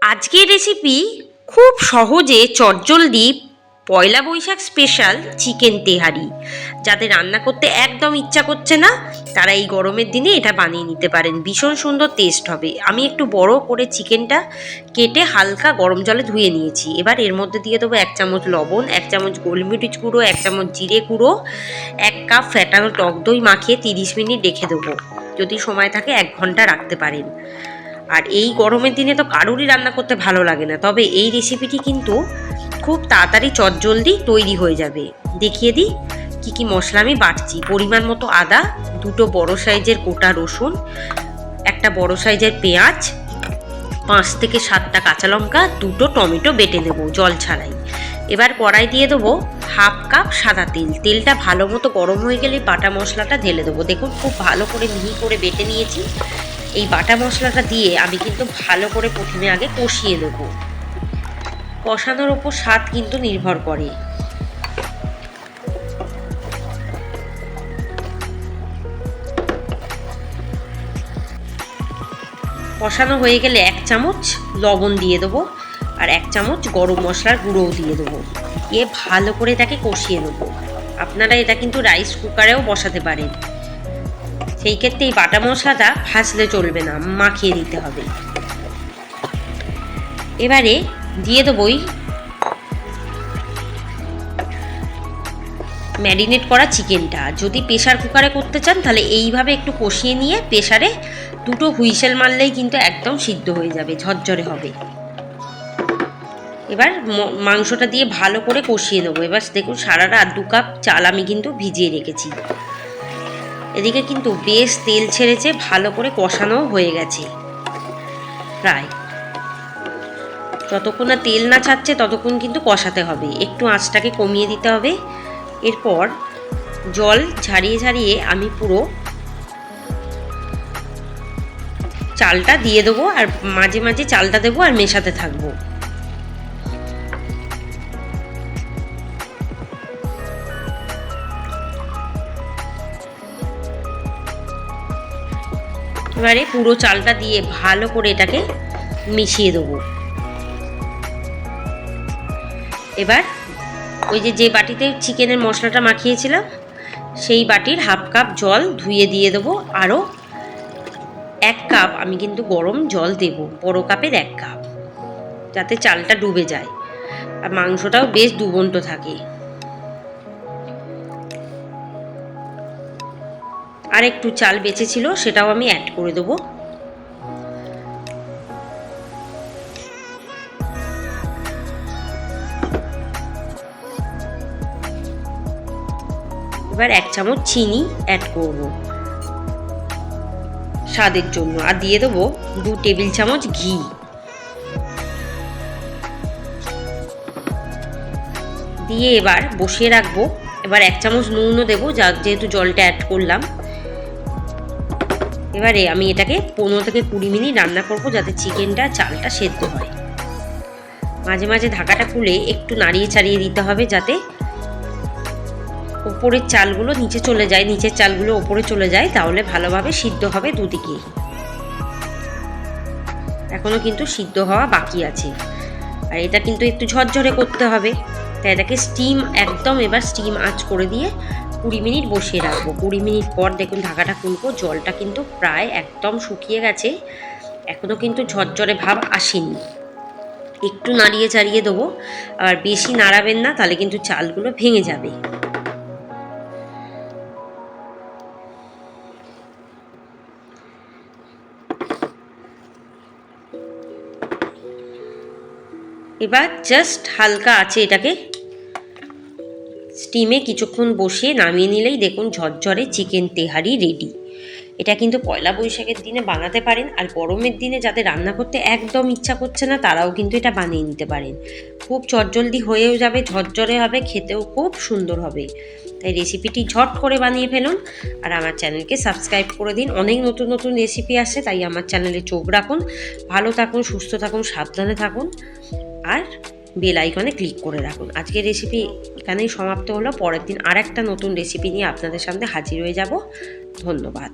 আজকের রেসিপি খুব সহজে চটজলদি পয়লা বৈশাখ স্পেশাল চিকেন তেহারি। যাদের রান্না করতে একদম ইচ্ছা করছে না তারা এই গরমের দিনে এটা বানিয়ে নিতে পারেন, ভীষণ সুন্দর টেস্ট হবে। আমি একটু বড় করে চিকেনটা কেটে হালকা গরম জলে ধুয়ে নিয়েছি। এবার এর মধ্যে দিয়ে দেবো 1 চামচ লবণ, 1 চামচ গোলমরিচ গুঁড়ো, 1 চামচ জিরে গুঁড়ো, 1 কাপ ফ্যাটানো টক দই মাখিয়ে 30 মিনিট রেখে দেবো। যদি সময় থাকে 1 ঘন্টা রাখতে পারেন। আর এই গরমের দিনে তো কারোরই রান্না করতে ভালো লাগে না, তবে এই রেসিপিটি কিন্তু খুব তাড়াতাড়ি চটজলদি তৈরি হয়ে যাবে। দেখিয়ে দিই কি কি মশলা আমি বাটছি। পরিমাণ মতো আদা, 2টো বড় সাইজের গোটা রসুন, একটা বড় সাইজের পেঁয়াজ, 5 থেকে 7টা কাঁচা লঙ্কা, 2টো টমেটো বেটে নেব জল ছাড়াই। এবার কড়াই দিয়ে দেবো 1/2 কাপ সাদা তেল। তেলটা ভালো মতো গরম হয়ে গেলে বাটা মশলাটা ঢেলে দেবো। দেখুন খুব ভালো করে মিহি করে বেটে নিয়েছি। এই বাটা মশলাটা দিয়ে আমি কিন্তু ভালো করে প্রথমে আগে কষিয়ে নেব। কষানোর ওপর স্বাদ কিন্তু নির্ভর করে। কষানো হয়ে গেলে 1 চামচ লবণ দিয়ে দেবো আর 1 চামচ গরম মশলার গুঁড়োও দিয়ে দেবো। দিয়ে ভালো করে এটাকে কষিয়ে নেবো। আপনারা এটা কিন্তু রাইস কুকারেও বসাতে পারেন। সেই ক্ষেত্রে এই বাটা মশলাটা ভাজলে চলবে না, মাখিয়ে দিতে হবে। এবারে দিয়ে দেবই ম্যারিনেট করা চিকেনটা। যদি প্রেশার কুকারে করতে চান তাহলে এইভাবে একটু কষিয়ে নিয়ে প্রেশারে 2টো হুইসেল মারলেই কিন্তু একদম সিদ্ধ হয়ে যাবে, ঝরঝরে হবে। এবার মাংসটা দিয়ে ভালো করে কষিয়ে নেবো। এবার দেখুন সারা রাত 2 কাপ চাল আমি কিন্তু ভিজিয়ে রেখেছি। এদিকে কিন্তু বেশ তেল ছেড়েছে, ভালো করে কষানোও হয়ে গেছে। প্রায় যতক্ষণ না তেল না ছাড়ছে ততক্ষণ কিন্তু কষাতে হবে, একটু আঁচটাকে কমিয়ে দিতে হবে। এরপর জল ঝারিয়ে ঝারিয়ে আমি পুরো চালটা দিয়ে দেবো আর মাঝে মাঝে চালটা দেবো আর মেশাতে থাকবো। এবারে পুরো চালটা দিয়ে ভালো করে এটাকে মিশিয়ে দেবো। এবার ওই যে বাটিতে চিকেনের মশলাটা মাখিয়েছিলাম সেই বাটির 1/2 কাপ জল ধুয়ে দিয়ে দেবো। আরও 1 কাপ আমি কিন্তু গরম জল দেব, বড় কাপের 1 কাপ, যাতে চালটা ডুবে যায় আর মাংসটাও বেশ দুবন্ত থাকে। আর একটু চাল বেঁচে ছিল সেটাও আমি অ্যাড করে দেবো। এবার 1 চামচ চিনি অ্যাড করব স্বাদের জন্য, আর দিয়ে দেবো 2 টেবিল চামচ ঘি। দিয়ে এবার বসিয়ে রাখবো। এবার 1 চামচ নুনও দেবো, যেহেতু জলটা অ্যাড করলাম। এবারে আমি এটাকে 15 থেকে 20 মিনিট রান্না করব, যাতে চিকেনটা চালটা সেদ্ধ হয়। মাঝে মাঝে ঢাকাটা খুলে একটু নাড়িয়ে চাড়িয়ে দিতে হবে, যাতে উপরের চালগুলো নিচে চলে যায়, নিচের চালগুলো উপরে চলে যায়, তাহলে ভালোভাবে সিদ্ধ হবে দুদিকেই। এখনো কিন্তু সিদ্ধ হওয়া বাকি আছে, আর এটা কিন্তু একটু ঝরঝরে করতে হবে। তাই এটাকে একদম এবার স্টিম আঁচ করে দিয়ে 20 মিনিট বসিয়ে রাখবো। 20 মিনিট পর দেখুন ঢাকাটা খুলবো, জলটা কিন্তু প্রায় একদম শুকিয়ে গেছে, এখনও কিন্তু ঝরঝরে ভাব আসেনি। একটু নাড়িয়ে চাড়িয়ে দেবো, আর বেশি নাড়াবেন না, তাহলে কিন্তু চালগুলো ভেঙে যাবে। এবার জাস্ট হালকা আছে এটাকে স্টিমে কিছুক্ষণ বসিয়ে নামিয়ে নিলেই দেখুন ঝরঝরে চিকেন তেহারি রেডি। এটা কিন্তু পয়লা বৈশাখের দিনে বানাতে পারেন, আর গরমের দিনে যাদের রান্না করতে একদম ইচ্ছা করছে না তারাও কিন্তু এটা বানিয়ে নিতে পারেন। খুব চটজলদি হয়েও যাবে, ঝরঝরে হবে, খেতেও খুব সুন্দর হবে। তাই রেসিপিটি ঝট করে বানিয়ে ফেলুন, আর আমার চ্যানেলকে সাবস্ক্রাইব করে দিন। অনেক নতুন নতুন রেসিপি আসছে, তাই আমার চ্যানেলে চোখ রাখুন। ভালো থাকুন, সুস্থ থাকুন, সাবধানে থাকুন, আর বেল আইকনে ক্লিক করে রাখুন। আজকের রেসিপি এখানেই সমাপ্ত হলো। পরের দিন আর একটা নতুন রেসিপি নিয়ে আপনাদের সামনে হাজির হয়ে যাব। ধন্যবাদ।